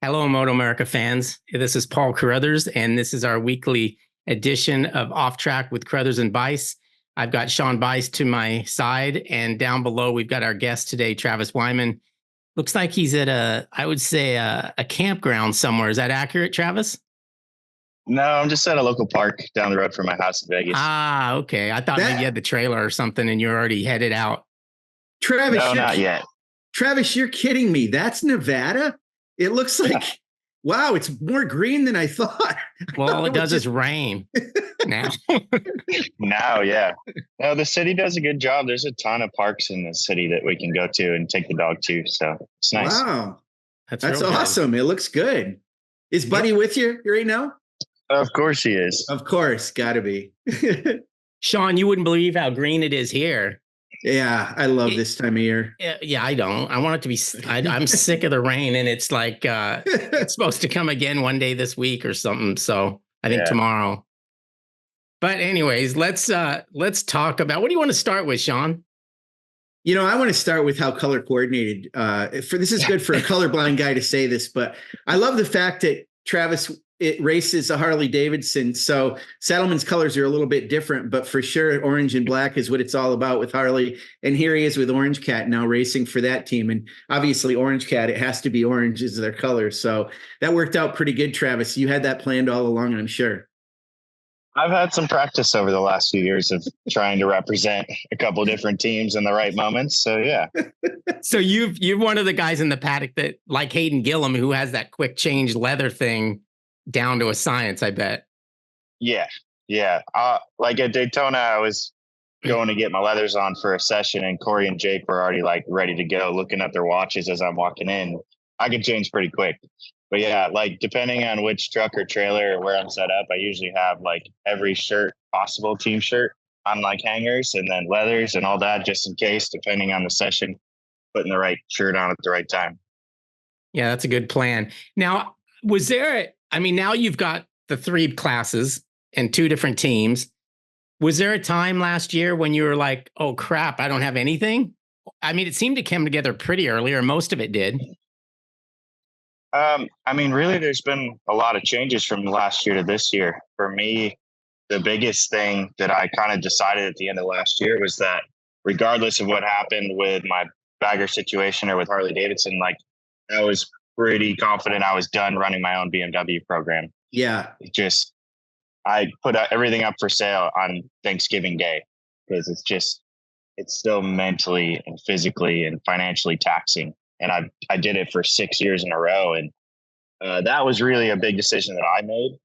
Hello, MotoAmerica fans. This is Paul Carruthers, and this is our weekly edition of Off Track with Carruthers and Bice. I've got Sean Bice to my side, and down below, we've got our guest today, Travis Wyman. Looks like he's at a campground somewhere. Is that accurate, Travis? No, I'm just at a local park down the road from my house in Vegas. Ah, okay. I thought maybe you had the trailer or something, and you're already headed out. Travis, No, not yet. Travis, you're kidding me. That's Nevada? It looks like, wow, it's more green than I thought. Well, all it does is rain now. Now, yeah. No, the city does a good job. There's a ton of parks in the city that we can go to and take the dog to. So it's nice. Wow. That's really awesome. It looks good. Is Buddy with you right now? Of course he is. Of course. Gotta be. Sean, you wouldn't believe how green it is here. Yeah, I love this time of year. Yeah, I don't. I want it to be. I'm sick of the rain, and it's like it's supposed to come again one day this week or something. So I think tomorrow. But anyways, let's talk about, what do you want to start with, Sean? You know, I want to start with how color coordinated. This is good for a colorblind guy to say this, but I love the fact that Travis, it races a Harley Davidson. So Saddleman's colors are a little bit different, but for sure, orange and black is what it's all about with Harley. And here he is with Orange Cat now racing for that team. And obviously Orange Cat, it has to be orange is their color. So that worked out pretty good, Travis. You had that planned all along, I'm sure. I've had some practice over the last few years of trying to represent a couple of different teams in the right moments. So yeah. So you're one of the guys in the paddock that, like Hayden Gillum, who has that quick change leather thing down to a science, I bet. Yeah. Like at Daytona, I was going to get my leathers on for a session, and Corey and Jake were already like ready to go, looking at their watches as I'm walking in. I could change pretty quick. But yeah, like depending on which truck or trailer or where I'm set up, I usually have like every shirt possible, team shirt on like hangers, and then leathers and all that, just in case, depending on the session, putting the right shirt on at the right time. Yeah, that's a good plan. Now, now you've got the 3 classes and 2 different teams. Was there a time last year when you were like, oh crap, I don't have anything? I mean, it seemed to come together pretty early, or most of it did. Really, there's been a lot of changes from last year to this year. For me, the biggest thing that I kind of decided at the end of last year was that regardless of what happened with my bagger situation or with Harley Davidson, like I was pretty confident I was done running my own BMW program. Yeah. I put everything up for sale on Thanksgiving Day because it's still mentally and physically and financially taxing. And I did it for 6 years in a row. And that was really a big decision that I made.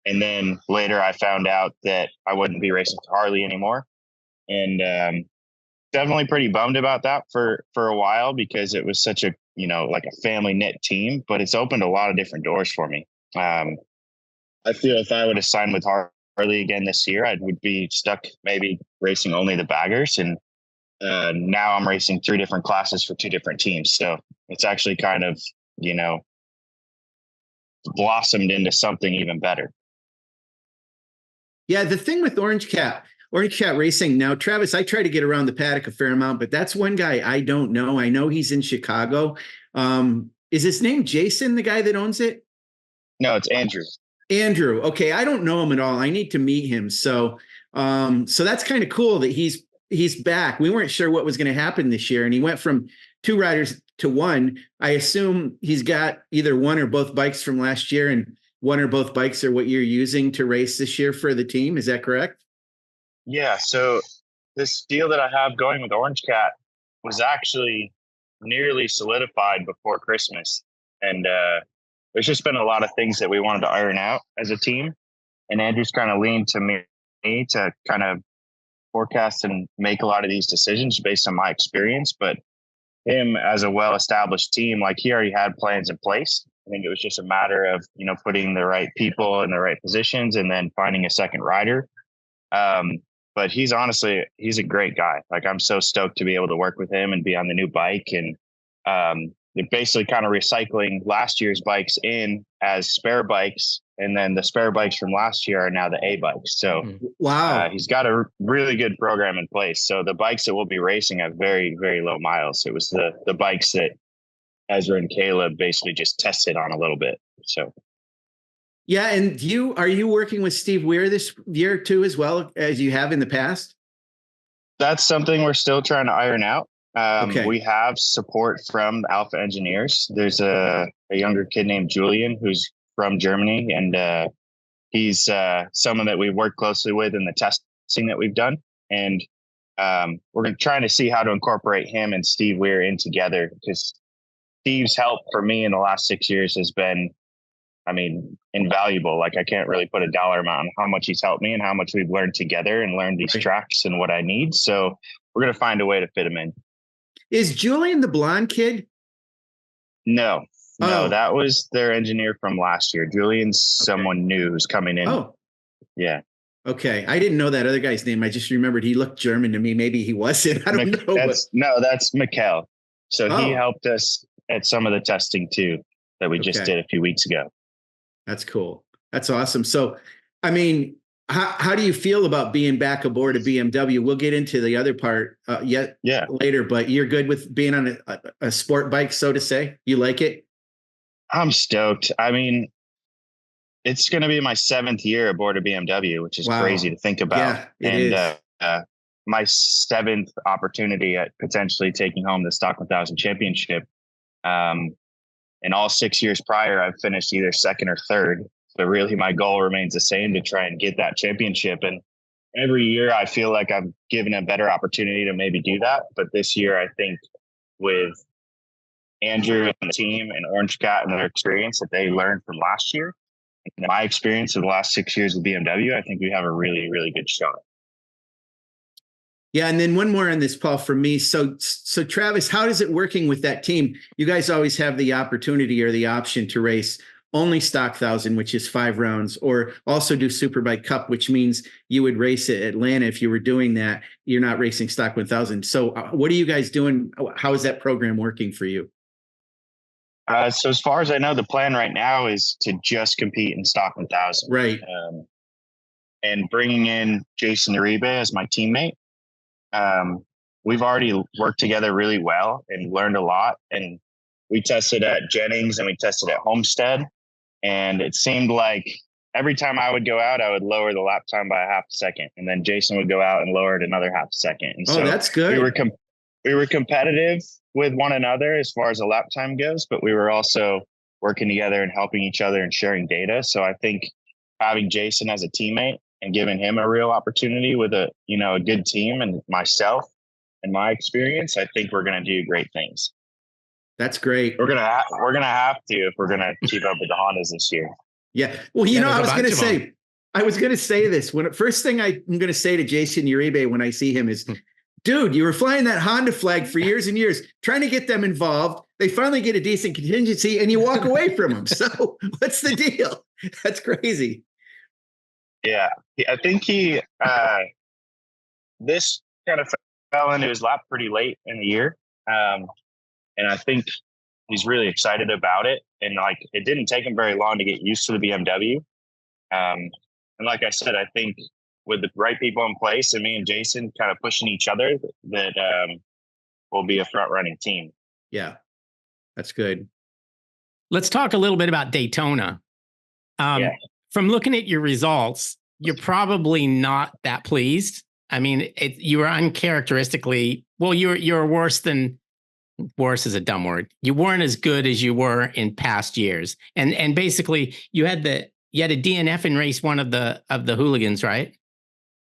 And then later I found out that I wouldn't be racing for Harley anymore. And definitely pretty bummed about that for a while, because it was such a, like a family knit team, but it's opened a lot of different doors for me. I feel if I would have signed with Harley again this year, I would be stuck maybe racing only the baggers. And now I'm racing 3 different classes for 2 different teams. So it's actually kind of, blossomed into something even better. Yeah. The thing with Orange Cat Racing now, Travis, I try to get around the paddock a fair amount, but that's one guy I don't know. I know he's in Chicago. Is his name Jason, the guy that owns it? No, it's Andrew. Andrew. Okay. I don't know him at all. I need to meet him. So that's kind of cool that he's back. We weren't sure what was going to happen this year, and he went from 2 riders to 1. I assume he's got either one or both bikes from last year, and one or both bikes are what you're using to race this year for the team. Is that correct? Yeah. So this deal that I have going with Orange Cat was actually nearly solidified before Christmas. And there's just been a lot of things that we wanted to iron out as a team. And Andrew's kind of leaned to me to kind of forecast and make a lot of these decisions based on my experience. But him as a well-established team, like he already had plans in place. I think it was just a matter of, putting the right people in the right positions and then finding a second rider. But he's a great guy. Like I'm so stoked to be able to work with him and be on the new bike. And they're basically kind of recycling last year's bikes in as spare bikes. And then the spare bikes from last year are now the A bikes. So wow, he's got a really good program in place. So the bikes that we'll be racing have very, very low miles. It was the bikes that Ezra and Caleb basically just tested on a little bit. So. Yeah. And are you working with Steve Weir this year too, as well as you have in the past? That's something we're still trying to iron out. Okay. We have support from Alpha Engineers. There's a younger kid named Julian who's from Germany, and he's someone that we work closely with in the testing that we've done. And we're trying to see how to incorporate him and Steve Weir in together, because Steve's help for me in the last 6 years has been, I mean, invaluable. Like, I can't really put a dollar amount on how much he's helped me and how much we've learned together and learned these tracks and what I need. So we're going to find a way to fit him in. Is Julian the blonde kid? No, that was their engineer from last year. Julian's someone new who's coming in. Oh, yeah. Okay. I didn't know that other guy's name. I just remembered he looked German to me. Maybe he wasn't. I don't know. That's Mikkel. So he helped us at some of the testing too that we just did a few weeks ago. That's cool. That's awesome. So, I mean, how do you feel about being back aboard a BMW? We'll get into the other part later, but you're good with being on a sport bike, so to say? You like it? I'm stoked. I mean, it's going to be my 7th year aboard a BMW, which is crazy to think about. Yeah, it is. My 7th opportunity at potentially taking home the Stock 1000 championship. In all 6 years prior, I've finished either second or third. So really my goal remains the same, to try and get that championship. And every year I feel like I'm given a better opportunity to maybe do that. But this year, I think with Andrew and the team and Orange Cat and their experience that they learned from last year, and my experience of the last 6 years with BMW, I think we have a really, really good shot. Yeah. And then one more on this, Paul, from me. So Travis, how is it working with that team? You guys always have the opportunity or the option to race only Stock 1000, which is 5 rounds, or also do Superbike Cup, which means you would race at Atlanta. If you were doing that, you're not racing Stock 1000. So what are you guys doing? How is that program working for you? So as far as I know, the plan right now is to just compete in Stock 1000. Right. And bringing in Jason Uribe as my teammate. We've already worked together really well and learned a lot. And we tested at Jennings and we tested at Homestead. And it seemed like every time I would go out, I would lower the lap time by a half a second. And then Jason would go out and lower it another half a second. And so that's good. We were competitive with one another as far as the lap time goes, but we were also working together and helping each other and sharing data. So I think having Jason as a teammate and giving him a real opportunity with a good team and myself and my experience, I think we're going to do great things. That's great. We're gonna have to if we're gonna keep up with the Hondas this year. Yeah. Well, I was gonna say this first thing I'm gonna say to Jason Uribe when I see him is, dude, you were flying that Honda flag for years and years, trying to get them involved. They finally get a decent contingency, and you walk away from them. So what's the deal? That's crazy. Yeah, I think he this kind of fell into his lap pretty late in the year. And I think he's really excited about it. And it didn't take him very long to get used to the BMW. And like I said, I think with the right people in place and me and Jason kind of pushing each other, that we'll be a front running team. Yeah, that's good. Let's talk a little bit about Daytona. From looking at your results, you're probably not that pleased. I mean, you were uncharacteristically, you're worse is a dumb word. You weren't as good as you were in past years. And basically you had a DNF in race 1 of the Hooligans, right?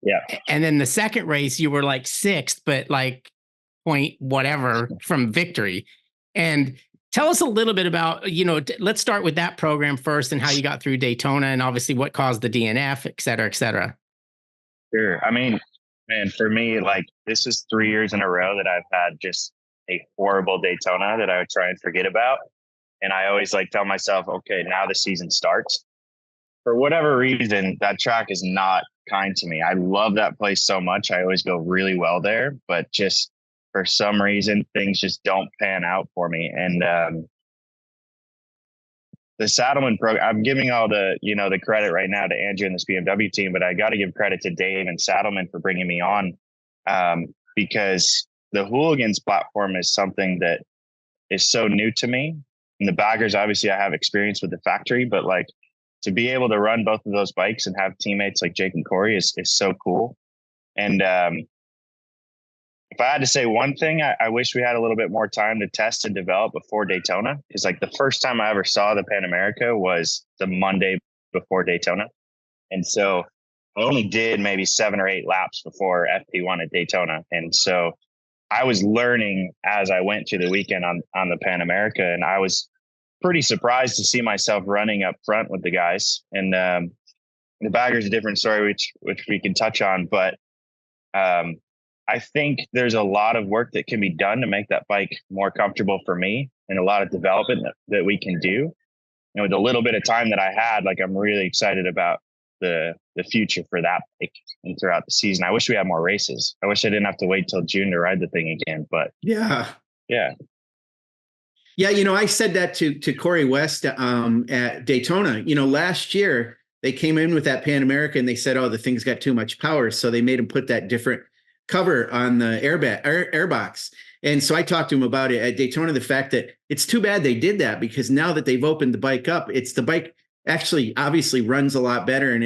Yeah. And then the second race you were 6th, but point whatever from victory. And tell us a little bit about, let's start with that program first and how you got through Daytona and obviously what caused the DNF, et cetera, et cetera. Sure. I mean, man, for me, this is 3 years in a row that I've had just a horrible Daytona that I would try and forget about. And I always tell myself, okay, now the season starts. For whatever reason, that track is not kind to me. I love that place so much. I always go really well there, but just for some reason, things just don't pan out for me. And the Saddleman program, I'm giving all the, the credit right now to Andrew and this BMW team, but I got to give credit to Dave and Saddleman for bringing me on, because the Hooligans platform is something that is so new to me. And the baggers, obviously I have experience with the factory, but like to be able to run both of those bikes and have teammates like Jake and Corey is so cool. And if I had to say one thing, I wish we had a little bit more time to test and develop before Daytona. Because like the first time I ever saw the Pan America was the Monday before Daytona. And so I only did maybe 7 or 8 laps before FP1 at Daytona. And so I was learning as I went through the weekend on the Pan America. And I was pretty surprised to see myself running up front with the guys. And the bagger's a different story, which we can touch on. But I think there's a lot of work that can be done to make that bike more comfortable for me, and a lot of development that we can do. And with a little bit of time that I had, like I'm really excited about the future for that bike and throughout the season. I wish we had more races. I wish I didn't have to wait till June to ride the thing again. But yeah. I said that to Corey West at Daytona. Last year they came in with that Pan America and they said, oh, the thing's got too much power, so they made him put that different cover on the airbox. And so I talked to him about it at Daytona, the fact that it's too bad they did that, because now that they've opened the bike up, the bike actually obviously runs a lot better and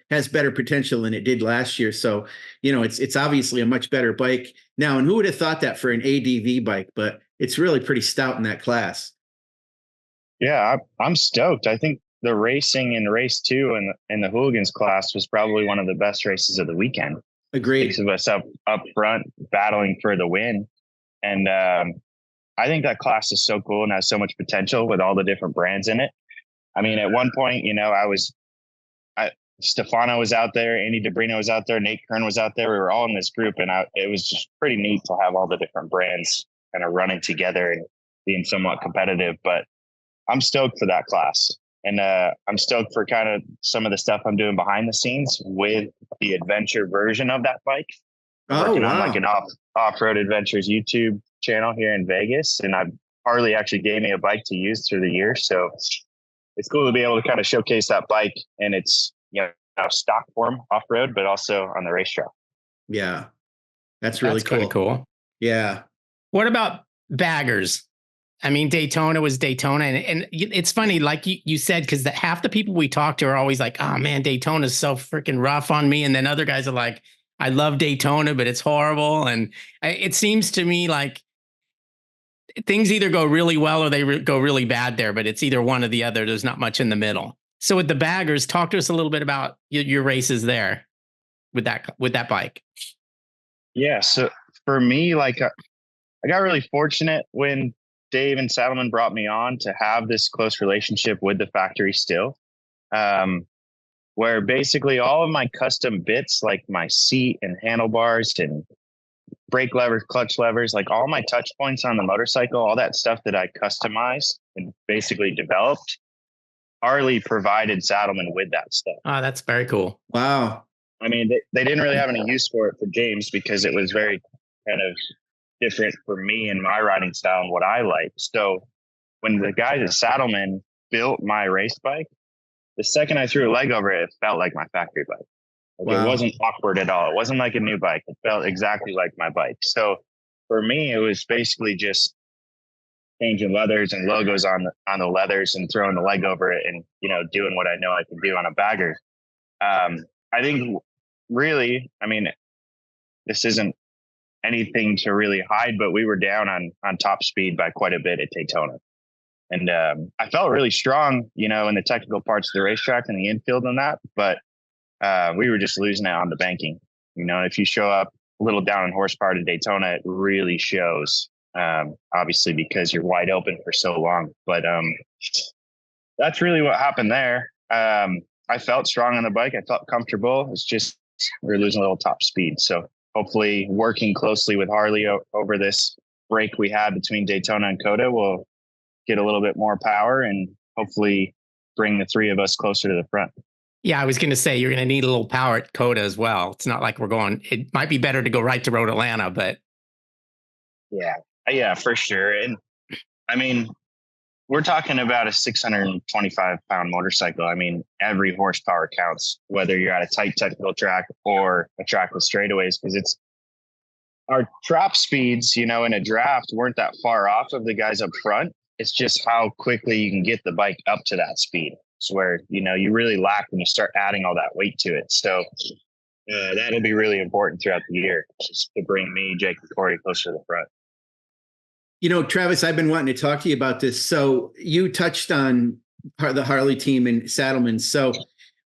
has better potential than it did last year. So, it's obviously a much better bike now. And who would have thought that for an ADV bike, but it's really pretty stout in that class. Yeah, I'm stoked. I think the racing in race 2 in the Hooligans class was probably one of the best races of the weekend. Agreed. 6 of us up front battling for the win. And I think that class is so cool and has so much potential with all the different brands in it. I mean, at one point, Stefano was out there, Andy DeBrino was out there, Nate Kern was out there. We were all in this group, and it was just pretty neat to have all the different brands kind of running together and being somewhat competitive. But I'm stoked for that class. And I'm stoked for kind of some of the stuff I'm doing behind the scenes with the adventure version of that bike. Working on like an off-road adventures YouTube channel here in Vegas. And Harley actually gave me a bike to use through the year. So it's cool to be able to kind of showcase that bike and its stock form off-road, but also on the racetrack. Yeah, that's really cool. Yeah. What about baggers? I mean, Daytona was Daytona. And it's funny, like you said, because half the people we talk to are always like, oh, man, Daytona is so freaking rough on me. And then other guys are like, I love Daytona, but it's horrible. And it seems to me like things either go really well or they go really bad there, but it's either one or the other. There's not much in the middle. So with the baggers, talk to us a little bit about your races there with that bike. Yeah. So for me, like I got really fortunate when Dave and Saddleman brought me on to have this close relationship with the factory still, where basically all of my custom bits, like my seat and handlebars and brake levers, clutch levers, like all my touch points on the motorcycle, all that stuff that I customized and basically developed, Harley provided Saddleman with that stuff. Oh, that's very cool. Wow. I mean, they didn't really have any use for it for James because it was very kind of different for me and my riding style and what I like. So when the guys at Saddleman built my race bike, the second I threw a leg over it, it felt like my factory bike. Like It wasn't awkward at all. It wasn't like a new bike. It felt exactly like my bike. So for me, it was basically just changing leathers and logos on the leathers and throwing the leg over it and, doing what I know I can do on a bagger. I think really, I mean, this isn't anything to really hide, but we were down on top speed by quite a bit at Daytona. And I felt really strong, in the technical parts of the racetrack and the infield and that, but we were just losing it on the banking. If you show up a little down in horsepower to Daytona, it really shows, obviously, because you're wide open for so long. But that's really what happened there. I felt strong on the bike. I felt comfortable. It's just we were losing a little top speed. So hopefully working closely with Harley over this break we had between Daytona and Coda will get a little bit more power and hopefully bring the 3 of us closer to the front. Yeah, I was going to say you're going to need a little power at Coda as well. It's not like it might be better to go right to Road Atlanta, but. Yeah, for sure. And I mean, we're talking about a 625 pound motorcycle. I mean, every horsepower counts, whether you're at a tight technical track or a track with straightaways, because our trap speeds, in a draft weren't that far off of the guys up front. It's just how quickly you can get the bike up to that speed. It's where, you really lack when you start adding all that weight to it. So that'll be really important throughout the year, just to bring me, Jake, and Corey closer to the front. Travis, I've been wanting to talk to you about this. So you touched on the Harley team and Saddlemen. So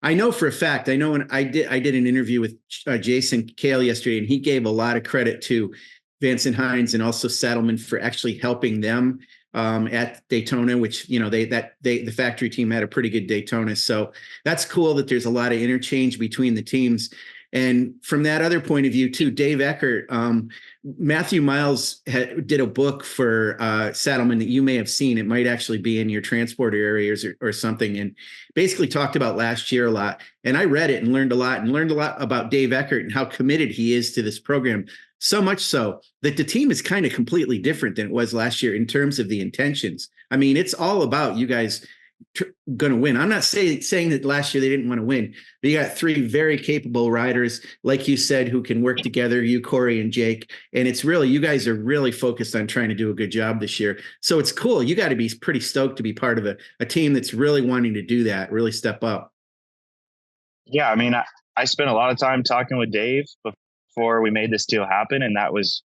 I know for a fact, when I did an interview with Jason Kale yesterday, and he gave a lot of credit to Vincent Hines and also Saddlemen for actually helping them at Daytona, which, the factory team had a pretty good Daytona. So that's cool that there's a lot of interchange between the teams. And from that other point of view too, Dave Eckert, Matthew Miles did a book for Saddlemen that you may have seen. It might actually be in your transporter areas or something, and basically talked about last year a lot. And I read it and learned a lot about Dave Eckert and how committed he is to this program. So much so that the team is kind of completely different than it was last year in terms of the intentions. I mean, it's all about you guys going to win. I'm not saying that last year they didn't want to win, but you got three very capable riders, like you said, who can work together, you, Corey, and Jake. And it's really, you guys are really focused on trying to do a good job this year. So it's cool. You got to be pretty stoked to be part of a team that's really wanting to do that, really step up. Yeah. I mean, I spent a lot of time talking with Dave before we made this deal happen. And that was,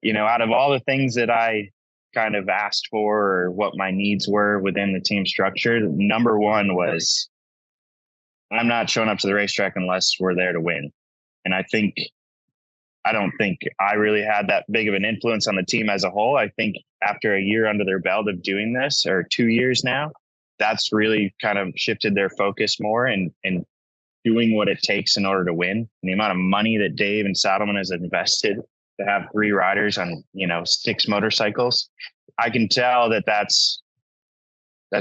out of all the things that I kind of asked for or what my needs were within the team structure, number one was I'm not showing up to the racetrack unless we're there to win. And I don't think I really had that big of an influence on the team as a whole. I think after a year under their belt of doing this, or 2 years now, that's really kind of shifted their focus more and doing what it takes in order to win. And the amount of money that Dave and Saddlemen has invested to have 3 riders on, 6 motorcycles, I can tell that that's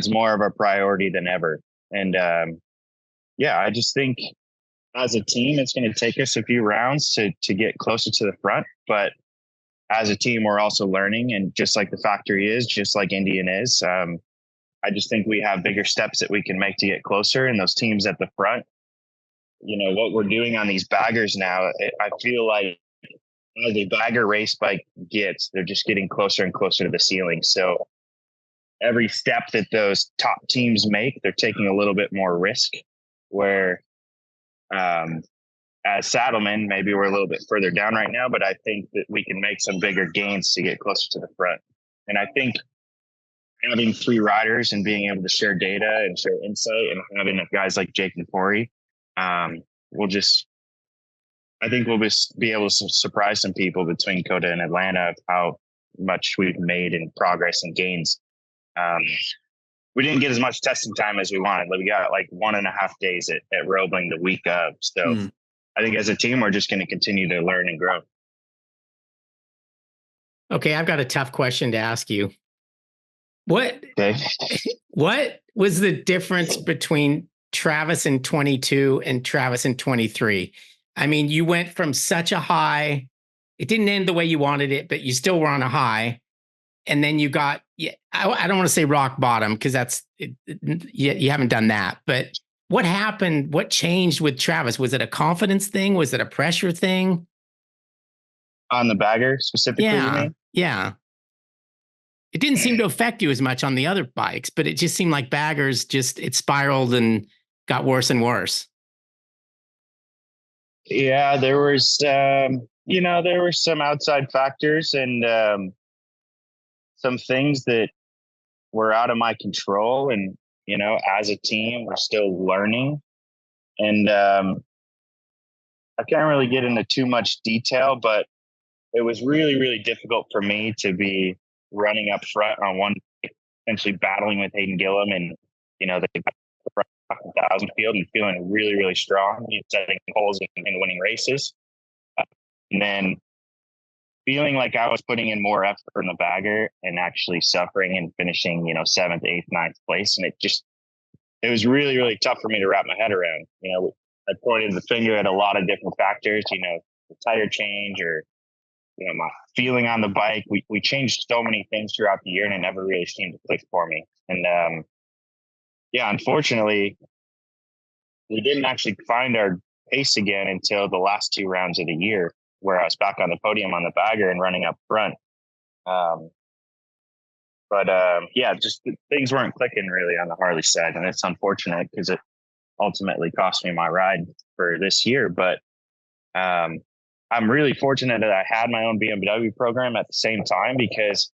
more of a priority than ever. And I just think as a team, it's going to take us a few rounds to get closer to the front. But as a team, we're also learning, and just like the factory is, just like Indian is, I just think we have bigger steps that we can make to get closer. And those teams at the front, what we're doing on these baggers now, I feel like as the bagger race bike gets, they're just getting closer and closer to the ceiling. So every step that those top teams make, they're taking a little bit more risk, where as Saddlemen, maybe we're a little bit further down right now, but I think that we can make some bigger gains to get closer to the front. And I think having 3 riders and being able to share data and share insight, and having guys like Jake and Corey, I think we'll just be able to surprise some people between COTA and Atlanta of how much we've made in progress and gains. We didn't get as much testing time as we wanted. We got like 1.5 days at Roebling the week of. So I think as a team, we're just going to continue to learn and grow. Okay, I've got a tough question to ask you. What was the difference between Travis in 22 and Travis in 23? I mean, you went from such a high, it didn't end the way you wanted it, but you still were on a high. And then you got, I don't want to say rock bottom, because you haven't done that. But what happened? What changed with Travis? Was it a confidence thing? Was it a pressure thing? On the bagger specifically, you mean? Yeah. It didn't seem to affect you as much on the other bikes, but it just seemed like baggers it spiraled and got worse and worse. Yeah, there was, there were some outside factors and some things that were out of my control. And, as a team, we're still learning. And I can't really get into too much detail, but it was really, really difficult for me to be running up front on one, essentially battling with Hayden Gillum and, the 1,000 field and feeling really, really strong, setting goals and winning races. And then feeling like I was putting in more effort in the bagger and actually suffering and finishing, 7th, 8th, 9th place. And it was really, really tough for me to wrap my head around. I pointed the finger at a lot of different factors, the tire change or, my feeling on the bike. We changed so many things throughout the year, and it never really seemed to click for me. And unfortunately, we didn't actually find our pace again until the last 2 rounds of the year, where I was back on the podium on the bagger and running up front. Just things weren't clicking really on the Harley side, and it's unfortunate because it ultimately cost me my ride for this year. But I'm really fortunate that I had my own BMW program at the same time, because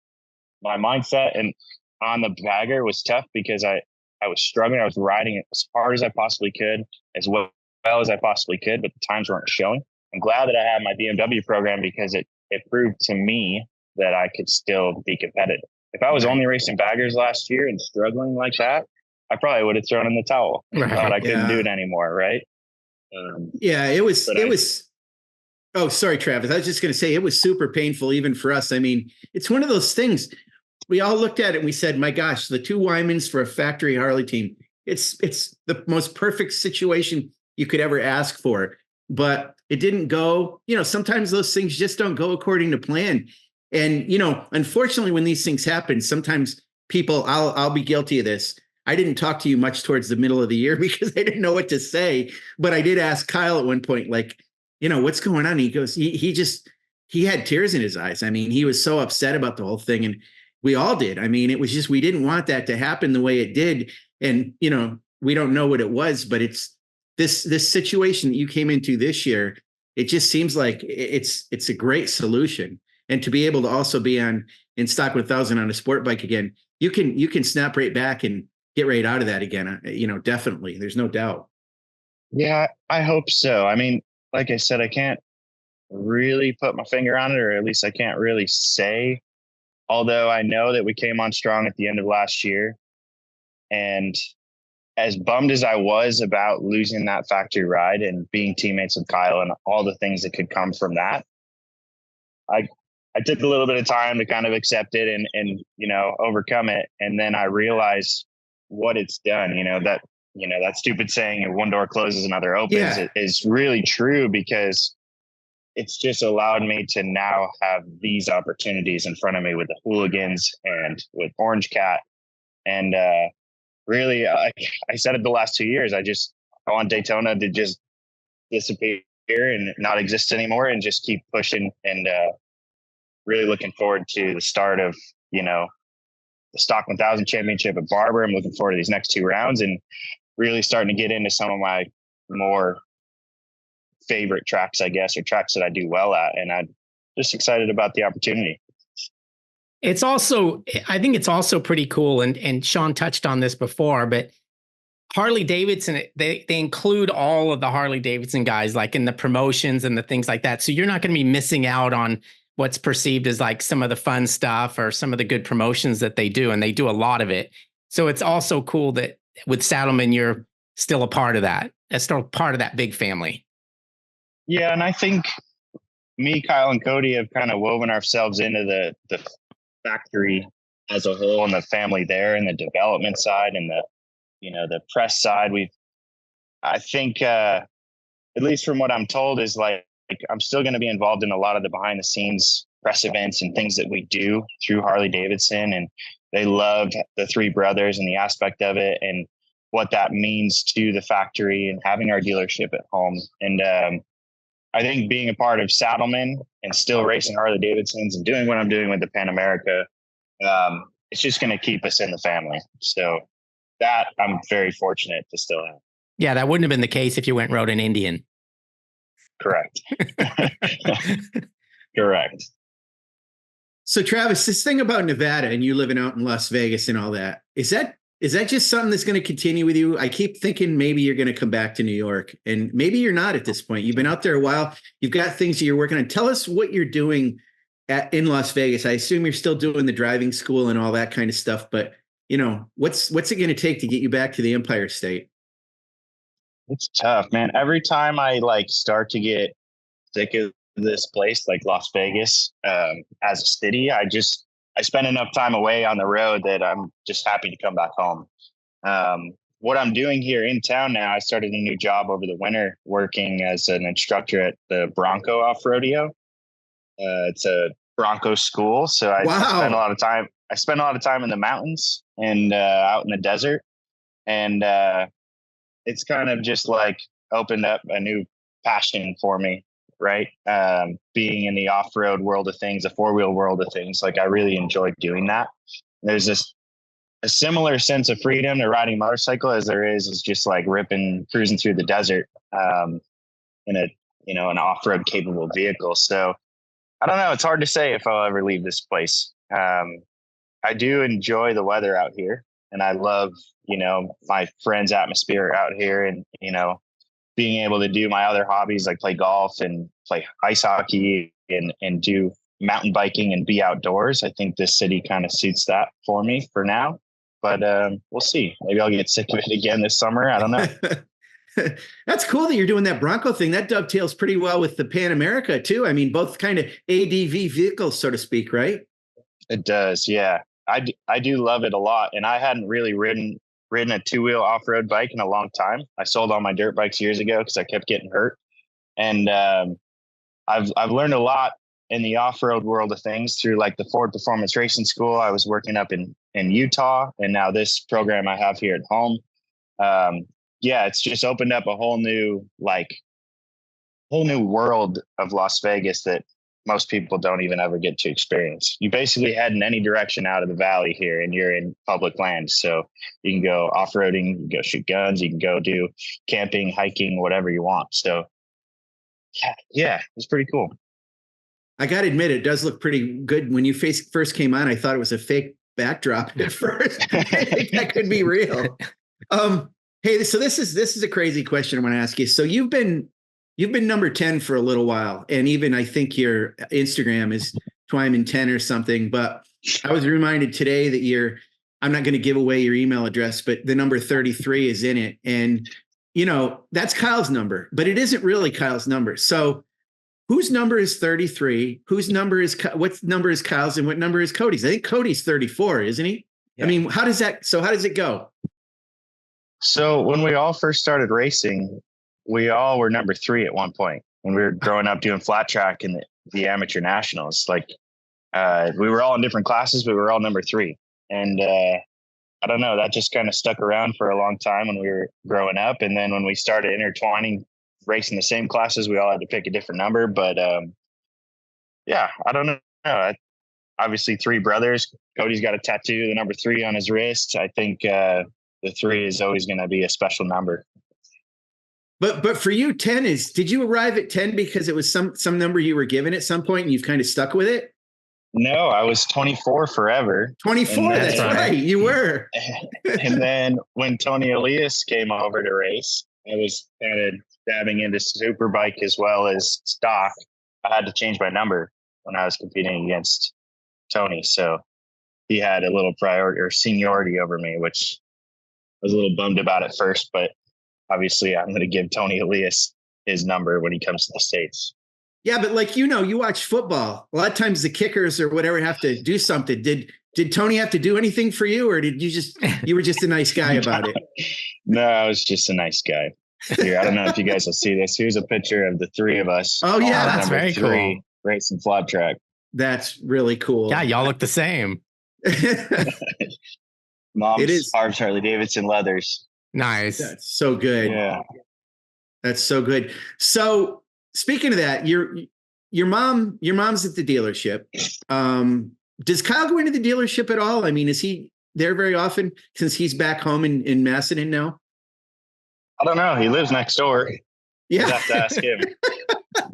my mindset and on the bagger was tough because I was struggling. I was riding it as hard as I possibly could, as well as I possibly could, but the times weren't showing. I'm glad that I had my BMW program because it proved to me that I could still be competitive. If I was only racing baggers last year and struggling like that, I probably would have thrown in the towel and thought I couldn't do it anymore. Right. It was. Oh, sorry, Travis. I was just going to say it was super painful even for us. I mean, it's one of those things. We all looked at it and we said, my gosh, the 2 Wymans for a factory Harley team. It's the most perfect situation you could ever ask for. But it didn't go, sometimes those things just don't go according to plan. And, unfortunately, when these things happen, sometimes people, I'll be guilty of this. I didn't talk to you much towards the middle of the year because I didn't know what to say. But I did ask Kyle at one point, like, what's going on? He goes, he had tears in his eyes. I mean, he was so upset about the whole thing. And we all did. I mean, it was just, we didn't want that to happen the way it did. And, we don't know what it was, but it's this situation that you came into this year. It just seems like it's a great solution. And to be able to also be in stock 1000 on a sport bike again, you can snap right back and get right out of that again. Definitely. There's no doubt. Yeah, I hope so. I mean, like I said, I can't really put my finger on it, or at least I can't really say, although I know that we came on strong at the end of last year. And as bummed as I was about losing that factory ride and being teammates with Kyle and all the things that could come from that, I took a little bit of time to kind of accept it and overcome it. And then I realized what it's done, that stupid saying, one door closes, another opens, is really true, because it's just allowed me to now have these opportunities in front of me with the Hooligans and with Orange Cat. And really, I said it the last 2 years, I want Daytona to just disappear and not exist anymore and just keep pushing, and really looking forward to the start of, the Stock 1000 Championship at Barber. I'm looking forward to these next 2 rounds and really starting to get into some of my more favorite tracks, I guess, or tracks that I do well at. And I'm just excited about the opportunity. I think it's also pretty cool. And Sean touched on this before, but Harley Davidson, they include all of the Harley Davidson guys, like in the promotions and the things like that. So you're not going to be missing out on what's perceived as like some of the fun stuff or some of the good promotions that they do. And they do a lot of it. So it's also cool that with Saddlemen, you're still a part of that. That's still part of that big family. Yeah. And I think me, Kyle, and Cody have kind of woven ourselves into the factory as a whole, and the family there, and the development side, and the press side. I think, at least from what I'm told, is like I'm still going to be involved in a lot of the behind the scenes press events and things that we do through Harley Davidson. And they loved the 3 brothers and the aspect of it and what that means to the factory and having our dealership at home. And I think being a part of Saddlemen and still racing Harley Davidsons and doing what I'm doing with the Pan America, it's just going to keep us in the family. So that I'm very fortunate to still have. Yeah, that wouldn't have been the case if you went and rode an Indian. Correct. Correct. So Travis, this thing about Nevada and you living out in Las Vegas and all that, is that just something that's going to continue with you? I keep thinking maybe you're going to come back to New York, and maybe you're not at this point. You've been out there a while. You've got things that you're working on. Tell us what you're doing in Las Vegas. I assume you're still doing the driving school and all that kind of stuff, but what's it going to take to get you back to the Empire State? It's tough, man. Every time I start to get sick of this place, like Las Vegas, as a city, I spend enough time away on the road that I'm just happy to come back home. What I'm doing here in town now, I started a new job over the winter working as an instructor at the Bronco Off Rodeo. It's a Bronco school. So I spend a lot of time. I spend a lot of time in the mountains and out in the desert. And it's kind of just opened up a new passion for me right? Being in the off-road world of things, the four-wheel world of things, like I really enjoy doing that. There's a similar sense of freedom to riding a motorcycle as there is just like cruising through the desert in an off-road capable vehicle. So I don't know. It's hard to say if I'll ever leave this place. I do enjoy the weather out here, and I love, my friends' atmosphere out here, and, being able to do my other hobbies, like play golf and play ice hockey and do mountain biking and be outdoors. I think this city kind of suits that for me for now, but we'll see. Maybe I'll get sick of it again this summer. I don't know. That's cool that you're doing that Bronco thing. That dovetails pretty well with the Pan America too. I mean, both kind of ADV vehicles, so to speak, right? It does. Yeah. I do love it a lot. And I hadn't really ridden a two-wheel off-road bike in a long time. I sold all my dirt bikes years ago because I kept getting hurt. And I've learned a lot in the off-road world of things through like the Ford Performance Racing School. I was working up in Utah, and now this program I have here at home. It's just opened up a whole new world of Las Vegas that most people don't even ever get to experience. You basically head in any direction out of the valley here, and you're in public land. So you can go off-roading, you can go shoot guns, you can go do camping, hiking, whatever you want. So yeah, it's pretty cool. I got to admit, it does look pretty good. When you first came on, I thought it was a fake backdrop at first. I think that could be real. Hey, so this is a crazy question I want to ask you. So you've been number 10 for a little while. And even I think your Instagram is Wyman 10 or something, but I was reminded today that I'm not going to give away your email address, but the number 33 is in it. And, that's Kyle's number, but it isn't really Kyle's number. So whose number is 33? What number is Kyle's, and what number is Cody's? I think Cody's 34, isn't he? Yeah. I mean, how does it go? So when we all first started racing, we all were number 3 at one point when we were growing up doing flat track in the amateur nationals. Like we were all in different classes, but we were all number 3. And I don't know, that just kind of stuck around for a long time when we were growing up. And then when we started intertwining, racing the same classes, we all had to pick a different number. But I don't know. Obviously 3 brothers. Cody's got a tattoo, the number 3 on his wrist. I think the 3 is always going to be a special number. But for you, 10 did you arrive at 10 because it was some number you were given at some point and you've kind of stuck with it? No, I was 24 forever. 24, that's right. You were. And then when Tony Elias came over to race, I was kind of dabbing into superbike as well as stock. I had to change my number when I was competing against Tony. So he had a little priority or seniority over me, which I was a little bummed about at first, but obviously I'm going to give Tony Elias his number when he comes to the States. Yeah, but you watch football. A lot of times the kickers or whatever have to do something. Did Tony have to do anything for you, or did you were just a nice guy about it? No, I was just a nice guy. Here, I don't know if you guys will see this. Here's a picture of the 3 of us. Oh yeah, that's very cool. Racing flat track. That's really cool. Yeah, y'all look the same. Mom's Harv Harley Davidson leathers. Nice. That's so good. Yeah. That's so good. So speaking of that, your mom's at the dealership. Does Kyle go into the dealership at all? I mean, is he there very often since he's back home in Macedon now? I don't know. He lives next door. Yeah. You'll have to ask him.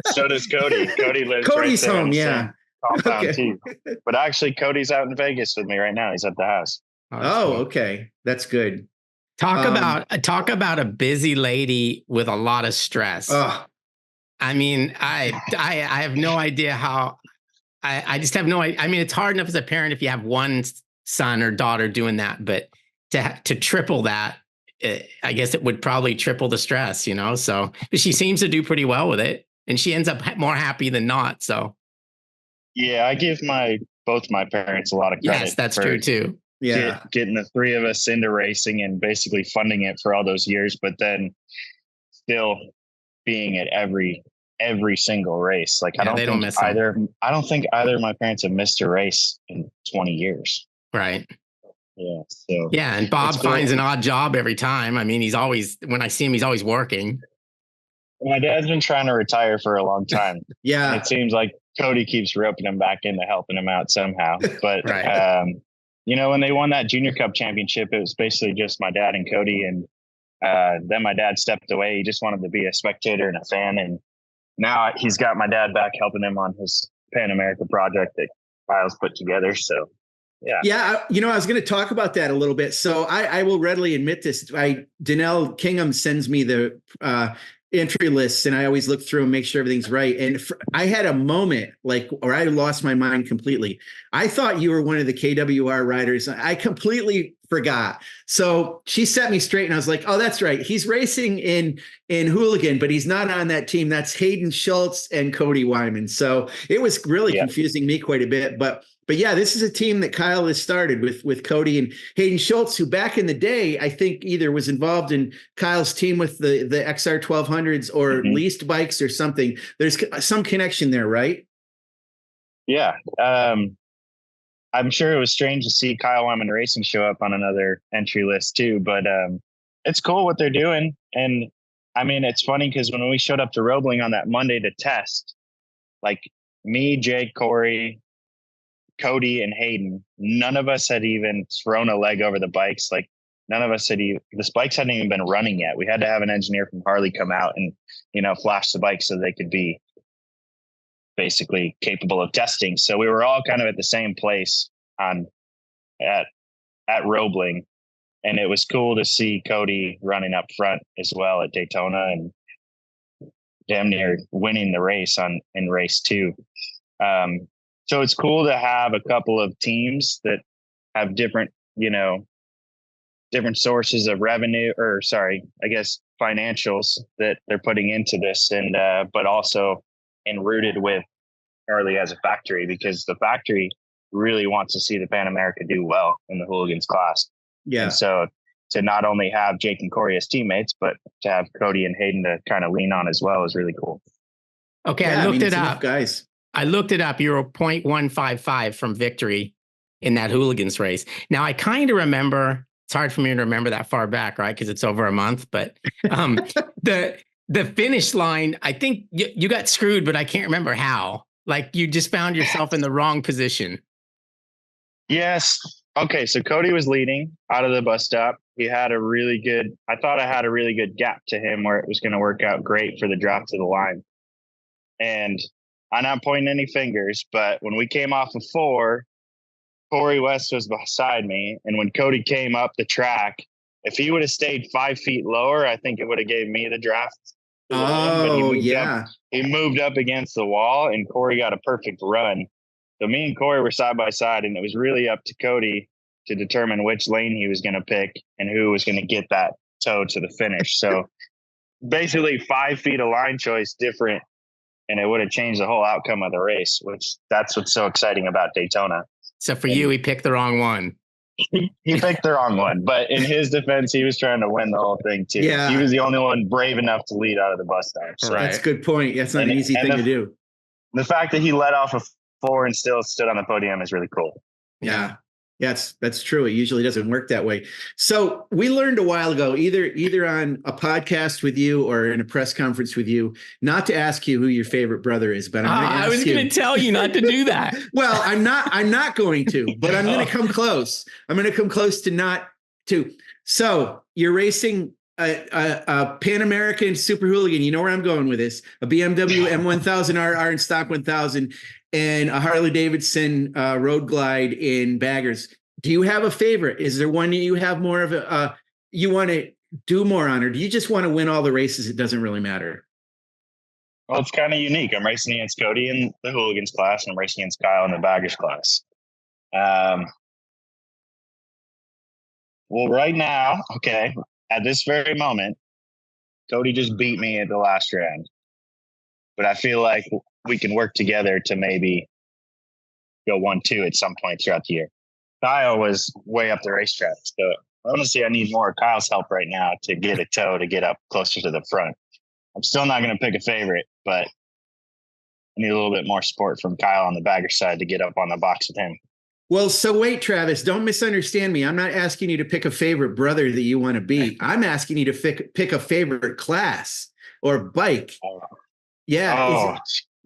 So does Cody. Cody lives Cody's right there home, yeah. Compound too. But actually Cody's out in Vegas with me right now. He's at the house. Oh, okay. That's good. Talk about a busy lady with a lot of stress. I mean, I have no idea how. I just have no idea. I mean, it's hard enough as a parent if you have one son or daughter doing that, but to triple that, I guess it would probably triple the stress, So, but she seems to do pretty well with it, and she ends up more happy than not. So, yeah, I give both my parents a lot of credit. Yes, that's true too. Yeah, getting the 3 of us into racing and basically funding it for all those years, but then still being at every single race. Like I don't think either of my parents have missed a race in 20 years. Right. Yeah. So and Bob finds an odd job every time. I mean, when I see him, he's always working. My dad's been trying to retire for a long time. Yeah. It seems like Cody keeps roping him back into helping him out somehow. But, Right. when they won that Junior Cup championship, it was basically just my dad and Cody. And then my dad stepped away. He just wanted to be a spectator and a fan. And now he's got my dad back helping him on his Pan America project that Kyle's put together. So, yeah. Yeah. I was going to talk about that a little bit. So I will readily admit this. Danelle Kingham sends me the entry lists, and I always look through and make sure everything's right. And I had a moment or I lost my mind completely. I thought you were one of the KWR riders. I completely forgot. So she set me straight, and I was like, oh, that's right. He's racing in Hooligan, but he's not on that team. That's Hayden Schultz and Cody Wyman. So it was really confusing me quite a bit. But yeah, this is a team that Kyle has started with Cody and Hayden Schultz, who back in the day, I think either was involved in Kyle's team with the XR 1200s or leased bikes or something. There's some connection there, right? Yeah. I'm sure it was strange to see Kyle Wyman Racing show up on another entry list too, but it's cool what they're doing. And I mean, it's funny because when we showed up to Roebling on that Monday to test, like me, Jake, Corey, Cody, and Hayden, none of us had even thrown a leg over the bikes. Like none of us the bikes hadn't even been running yet. We had to have an engineer from Harley come out and, flash the bikes so they could be basically capable of testing. So we were all kind of at the same place at Roebling, and it was cool to see Cody running up front as well at Daytona and damn near winning the race in race 2. So it's cool to have a couple of teams that have different sources of revenue, financials that they're putting into this, and but also rooted with Harley as a factory, because the factory really wants to see the Pan America do well in the Hooligans class. Yeah. And so to not only have Jake and Corey as teammates, but to have Cody and Hayden to kind of lean on as well is really cool. Okay. Yeah, I looked it enough up, guys. I looked it up. You were 0.155 from victory in that Hooligans race. Now I kind of remember, it's hard for me to remember that far back, right? Because it's over a month, but the finish line, I think you got screwed, but I can't remember how. Like you just found yourself in the wrong position. Yes. Okay. So Cody was leading out of the bus stop. I had a really good gap to him where it was going to work out great for the drop to the line. And I'm not pointing any fingers, but when we came off of 4, Corey West was beside me. And when Cody came up the track, if he would have stayed 5 feet lower, I think it would have gave me the draft. Oh, yeah. He moved up against the wall, and Corey got a perfect run. So me and Corey were side by side, and it was really up to Cody to determine which lane he was going to pick and who was going to get that toe to the finish. So basically 5 feet of line choice different, and it would have changed the whole outcome of the race, that's what's so exciting about Daytona. So for you, he picked the wrong one. He picked the wrong one, but in his defense, he was trying to win the whole thing too. Yeah. He was the only one brave enough to lead out of the bus stop. So. Right. That's a good point. That's not an easy thing to do. The fact that he led off of 4 and still stood on the podium is really cool. Yeah. Yes, that's true. It usually doesn't work that way. So we learned a while ago, either on a podcast with you or in a press conference with you, not to ask you who your favorite brother is, but I was going to tell you not to do that. Well, I'm not going to, but I'm going to come close. I'm going to come close to not to. So you're racing a Pan American Super Hooligan. You know where I'm going with this? A BMW M1000RR in stock 1000. And a Harley Davidson Road Glide in baggers. Do you have a favorite? Is there one you have more of you want to do more on, or do you just want to win all the races? It doesn't really matter. Well, it's kind of unique. I'm racing against Cody in the Hooligans class, and I'm racing against Kyle in the baggers class. Well, right now, okay, at this very moment, Cody just beat me at the last round. But I feel like we can work together to maybe go 1-2 at some point throughout the year. Kyle was way up the racetrack. So honestly, I need more of Kyle's help right now to get a toe to get up closer to the front. I'm still not going to pick a favorite, but I need a little bit more support from Kyle on the bagger side to get up on the box with him. Well, so wait, Travis, don't misunderstand me. I'm not asking you to pick a favorite brother that you want to beat. I'm asking you to pick a favorite class. or bike. Yeah. Oh,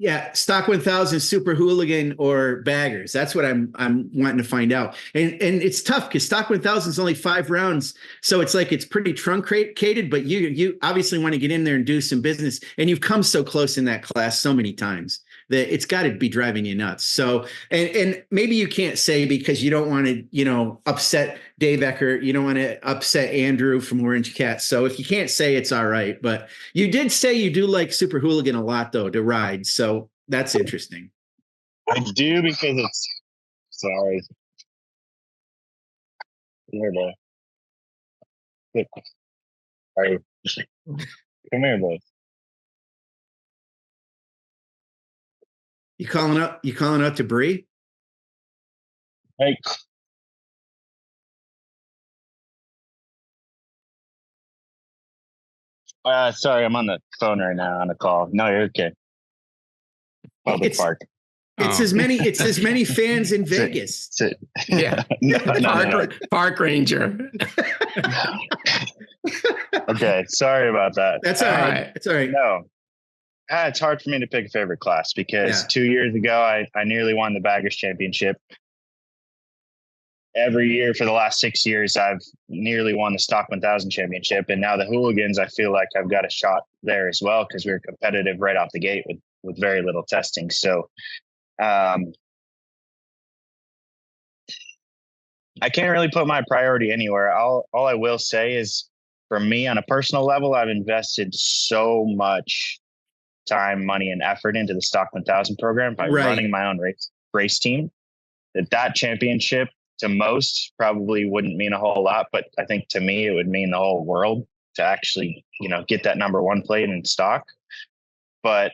Yeah, stock 1000, super hooligan, or baggers. That's what I'm wanting to find out. And it's tough because stock 1000 is only 5 rounds, so it's like it's pretty truncated. But you obviously want to get in there and do some business, and you've come so close in that class so many times that it's got to be driving you nuts. So and maybe you can't say because you don't want to upset Dave Eckert, you don't want to upset Andrew from Orange Cat. So if you can't say, it's all right. But you did say you do like super hooligan a lot though to ride. So that's interesting. I do because it's sorry. Here, boy. Sorry. Come here, boy. You calling out to Bree? Hey. Sorry, I'm on the phone right now on a call. No, you're okay. Public park. It's as many fans in Vegas. Yeah. Park ranger. Okay, sorry about that. That's all right. It's all right. No, it's hard for me to pick a favorite class because 2 years ago I nearly won the Baggers Championship. Every year for the last 6 years, I've nearly won the Stock 1000 Championship, and now the Hooligans, I feel like I've got a shot there as well because we were competitive right off the gate with very little testing. So, I can't really put my priority anywhere. All I will say is, for me on a personal level, I've invested so much time, money, and effort into the Stock 1000 program by running my own race team. That championship to most probably wouldn't mean a whole lot, but I think to me it would mean the whole world to actually, get that number 1 plate in stock. But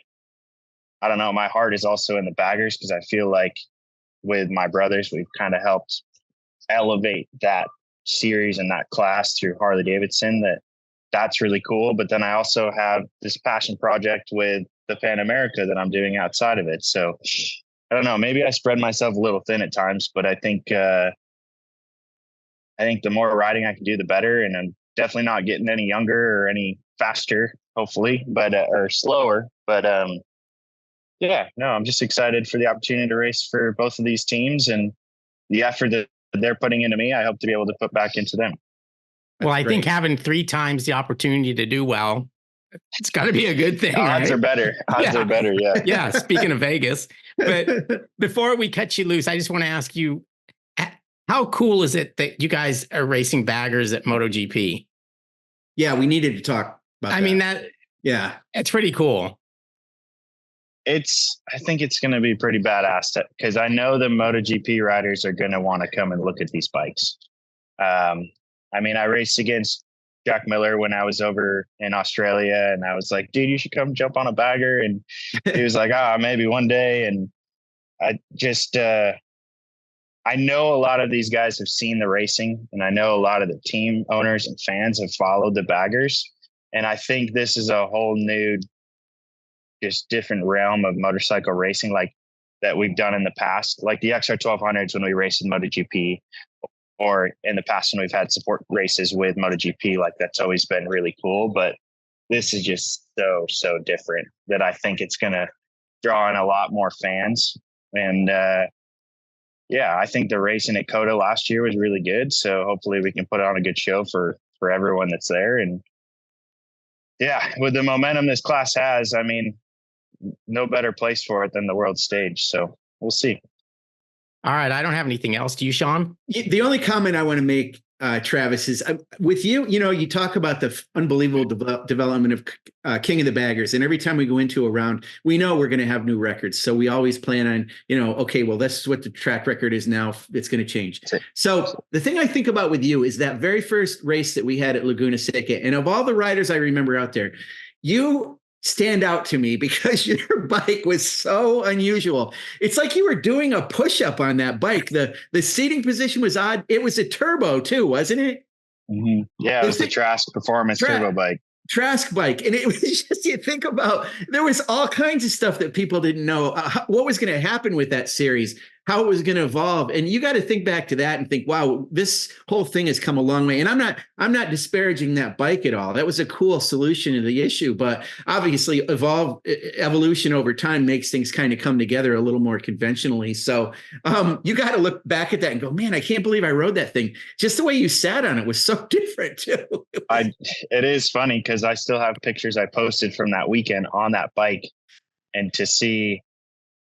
I don't know, my heart is also in the baggers because I feel like with my brothers, we've kind of helped elevate that series and that class through Harley Davidson. That's really cool. But then I also have this passion project with the MotoAmerica that I'm doing outside of it. So I don't know, maybe I spread myself a little thin at times, but I think the more riding I can do, the better. And I'm definitely not getting any younger or any faster, hopefully, but or slower. But I'm just excited for the opportunity to race for both of these teams, and the effort that they're putting into me, I hope to be able to put back into them. Well, I think having 3 times the opportunity to do well, it's got to be a good thing. Odds are better. Odds are better. Yeah. Yeah. Speaking of Vegas, but before we cut you loose, I just want to ask you, how cool is it that you guys are racing baggers at MotoGP? Yeah, we needed to talk about that. I mean, it's pretty cool. I think it's going to be pretty badass because I know the MotoGP riders are going to want to come and look at these bikes. I raced against Jack Miller when I was over in Australia, and I was like, dude, you should come jump on a bagger. And he was like, maybe one day. And I just, I know a lot of these guys have seen the racing, and I know a lot of the team owners and fans have followed the baggers. And I think this is a whole new, just different realm of motorcycle racing, like that we've done in the past, like the XR 1200s when we raced in MotoGP, or in the past when we've had support races with MotoGP. Like that's always been really cool, but this is just so different that I think it's going to draw in a lot more fans. And I think the racing at COTA last year was really good. So hopefully we can put on a good show for everyone that's there. And with the momentum this class has, no better place for it than the world stage. So we'll see. All right. I don't have anything else. Do you, Sean? The only comment I want to make, Travis, is with you, you talk about the unbelievable development of King of the Baggers. And every time we go into a round, we know we're going to have new records. So we always plan on, okay, well, this is what the track record is now. It's going to change. So the thing I think about with you is that very first race that we had at Laguna Seca. And of all the riders I remember out there, you stand out to me because your bike was so unusual. It's like you were doing a push-up on that bike. The seating position was odd. It was a turbo too, wasn't it? Mm-hmm. Yeah, it was the Trask Performance turbo bike. Trask bike. And it was just, you think about, there was all kinds of stuff that people didn't know what was going to happen with that series. how it was going to evolve. And you got to think back to that and think, wow, this whole thing has come a long way. And I'm not disparaging that bike at all. That was a cool solution to the issue, but obviously evolution over time makes things kind of come together a little more conventionally. So you got to look back at that and go, man, I can't believe I rode that thing. Just the way you sat on it was so different too. It is funny because I still have pictures I posted from that weekend on that bike, and to see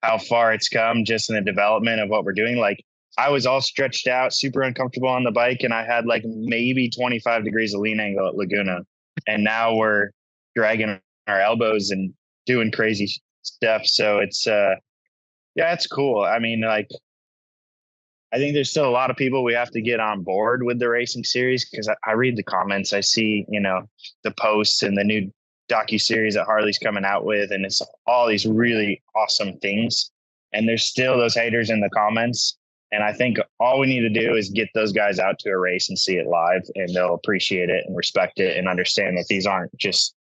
how far it's come just in the development of what we're doing. Like, I was all stretched out, super uncomfortable on the bike, and I had like maybe 25 degrees of lean angle at Laguna. And now we're dragging our elbows and doing crazy stuff. So it's, it's cool. I mean, like, I think there's still a lot of people we have to get on board with the racing series, because I read the comments, I see, the posts and the new docuseries that Harley's coming out with, and it's all these really awesome things. And there's still those haters in the comments. And I think all we need to do is get those guys out to a race and see it live, and they'll appreciate it and respect it and understand that these aren't just,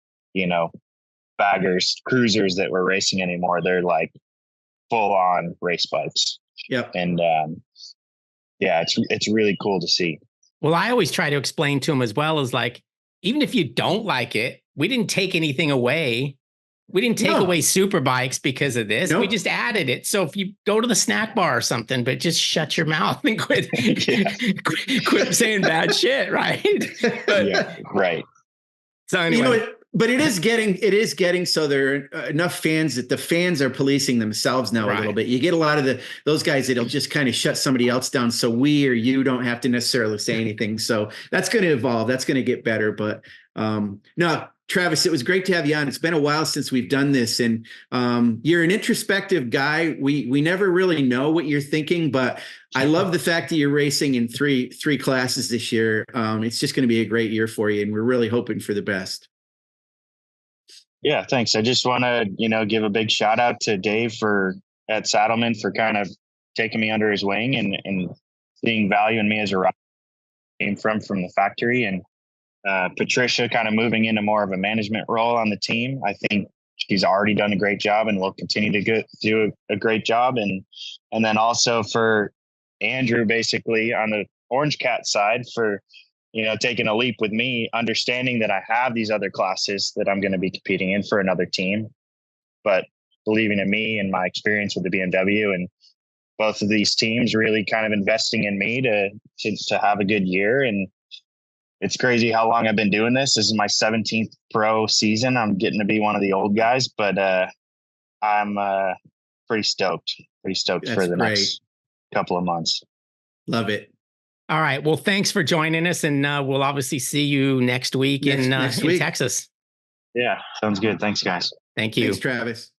baggers, cruisers that we're racing anymore. They're like full on race bikes. Yep. And, it's really cool to see. Well, I always try to explain to them as well, as like, even if you don't like it, we didn't take anything away. We didn't take away super bikes because of this. Nope. We just added it. So if you go to the snack bar or something, but just shut your mouth and quit saying bad shit. Right. Right. So anyway, but it is getting so there are enough fans that the fans are policing themselves now a little bit. You get a lot of those guys that'll just kind of shut somebody else down, so we or you don't have to necessarily say anything. So that's going to evolve. That's going to get better. But no, Travis, it was great to have you on. It's been a while since we've done this, and you're an introspective guy. We never really know what you're thinking, but I love the fact that you're racing in three classes this year. It's just going to be a great year for you, and we're really hoping for the best. Yeah, thanks. I just want to, give a big shout out to Dave at Saddleman for kind of taking me under his wing and seeing value in me as a rider. Came from the factory, and Patricia kind of moving into more of a management role on the team. I think she's already done a great job and will continue to do a great job. And then also for Andrew, basically on the Orange Cat side, for taking a leap with me, understanding that I have these other classes that I'm going to be competing in for another team, but believing in me and my experience with the BMW, and both of these teams really kind of investing in me to have a good year. And it's crazy how long I've been doing this. This is my 17th pro season. I'm getting to be one of the old guys, but I'm pretty stoked for the next couple of months. Love it. All right. Well, thanks for joining us, and we'll obviously see you next week in Texas. Yeah, sounds good. Thanks, guys. Thank you. Thanks, Travis.